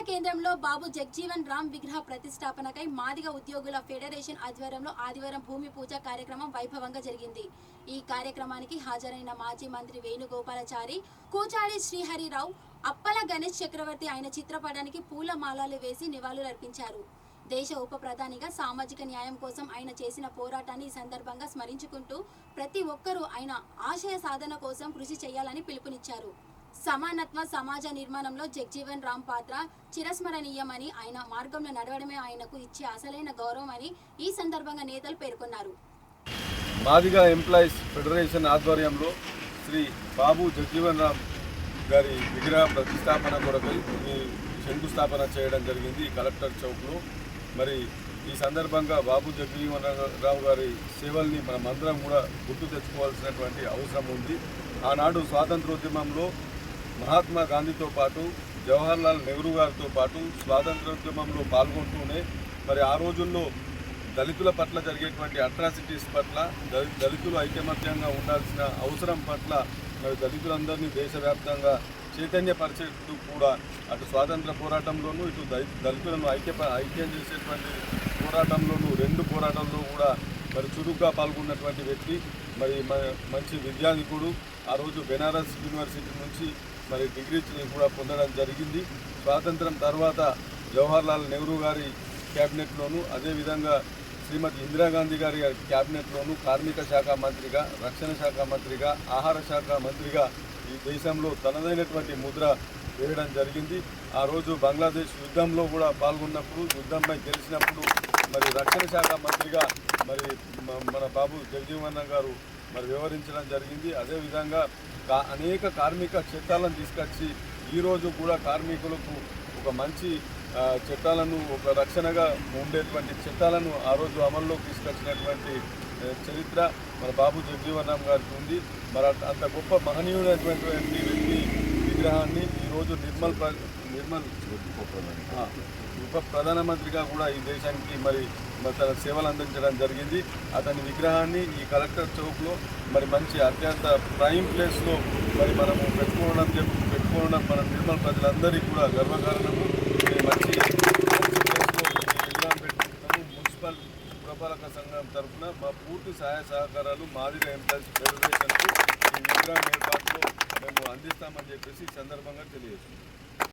కేంద్రంలో బాబు జగ్జీవన్ రామ్ విగ్రహ ప్రతిష్టాపనకై మాదిగ ఉద్యోగుల ఫెడరేషన్ ఆధ్వర్యంలో ఆదివారం భూమి పూజ కార్యక్రమం వైభవంగా జరిగింది. ఈ కార్యక్రమానికి హాజరైన మాజీ మంత్రి వేణుగోపాలాచారి, కూచాడి శ్రీహరిరావు, అప్పల గణేష్ చక్రవర్తి ఆయన చిత్రపటానికి పూల మాలలు వేసి నివాళులర్పించారు. దేశ ఉప ప్రధానిగా సామాజిక న్యాయం కోసం ఆయన చేసిన పోరాటాన్ని ఈ సందర్భంగా స్మరించుకుంటూ ప్రతి ఒక్కరూ ఆయన ఆశయ సాధన కోసం కృషి చేయాలని పిలుపునిచ్చారు. సమానత్వ సమాజ నిర్మాణంలో జగ్జీవన్ రామ్ పాత్ర చిరస్మరణీయమని, ఆయన మార్గంలో నడవడమే ఆయనకు ఇచ్చే అసలైన గౌరవం అని ఈ సందర్భంగా నేతలు పేర్కొన్నారు. మాదిగా ఎంప్లాయీస్ ఫెడరేషన్ ఆధ్వర్యంలో శ్రీ బాబు జగ్జీవన్ రామ్ గారి విగ్రహ ప్రతిష్టాపన కొరకై శంకుస్థాపన చేయడం జరిగింది ఈ కలెక్టర్ చౌక్లో. మరి ఈ సందర్భంగా బాబు జగ్జీవన్ రావు గారి సేవల్ని మనమందరం కూడా గుర్తు తెచ్చుకోవాల్సినటువంటి అవసరం ఉంది. ఆనాడు స్వాతంత్రోద్యమంలో మహాత్మా గాంధీతో పాటు జవహర్లాల్ నెహ్రూ గారితో పాటు స్వాతంత్రోద్యమంలో పాల్గొంటూనే మరి ఆ రోజుల్లో దళితుల పట్ల జరిగేటువంటి అట్రాసిటీస్ పట్ల, దళితులు ఐకమత్యంగా ఉండాల్సిన అవసరం పట్ల మరి దళితులందరినీ దేశవ్యాప్తంగా చైతన్యపరిచేట్టు కూడా అటు స్వాతంత్ర పోరాటంలోనూ ఇటు దళితులను ఐక్యం చేసేటువంటి పోరాటంలోనూ రెండు పోరాటంలో కూడా మరి చురుగ్గా పాల్గొన్నటువంటి వ్యక్తి. మరి మంచి విద్యాధికుడు. ఆ రోజు బెనారస్ యూనివర్సిటీ నుంచి మరి డిగ్రీ కూడా పొందడం జరిగింది. స్వాతంత్రం తర్వాత జవహర్లాల్ నెహ్రూ గారి క్యాబినెట్లోనూ, అదేవిధంగా శ్రీమతి ఇందిరాగాంధీ గారి క్యాబినెట్లోనూ కార్మిక శాఖ మంత్రిగా, రక్షణ శాఖ మంత్రిగా, ఆహార శాఖ మంత్రిగా ఈ దేశంలో తనదైనటువంటి ముద్ర వేయడం జరిగింది. ఆ రోజు బంగ్లాదేశ్ యుద్ధంలో కూడా పాల్గొన్నప్పుడు, యుద్ధంపై గెలిచినప్పుడు మరి రక్షణ శాఖ మంత్రిగా మరి మన బాబు జగ్జీవన్ గారు మరి వివరించడం జరిగింది. అదేవిధంగా అనేక కార్మిక చట్టాలను తీసుకొచ్చి ఈరోజు కూడా కార్మికులకు ఒక మంచి చట్టాలను, ఒక రక్షణగా ఉండేటువంటి చట్టాలను ఆ రోజు అమల్లోకి తీసుకొచ్చినటువంటి చరిత్ర మన బాబు జగ్జీవన్ రామ్ గారికి ఉంది. మరి అంత గొప్ప మహనీయుడైనటువంటి వ్యక్తి విగ్రహాన్ని ఈరోజు ఉప ప్రధానమంత్రిగా కూడా ఈ దేశానికి మరి తన సేవలు అందించడం జరిగింది. అతని విగ్రహాన్ని ఈ కలెక్టర్ చౌక్లో మరి మంచి అత్యంత ప్రైమ్ ప్లేస్లో మరి మనము పెట్టుకోవడం మన నిర్మల్ ప్రజలందరికీ కూడా గర్వకారణము. మంచి ప్లేస్లో ఈ విగ్రహం పెట్టుకుంటాము. మున్సిపల్ పురపాలక సంఘం తరఫున మా పూర్తి సహాయ సహకారాలు మాదిగా ఎంప్లాయీస్ ఫెడరేషన్కు ఈ విగ్రహం ఏర్పాటులో మేము అందిస్తామని చెప్పేసి ఈ సందర్భంగా తెలియజేస్తున్నాం.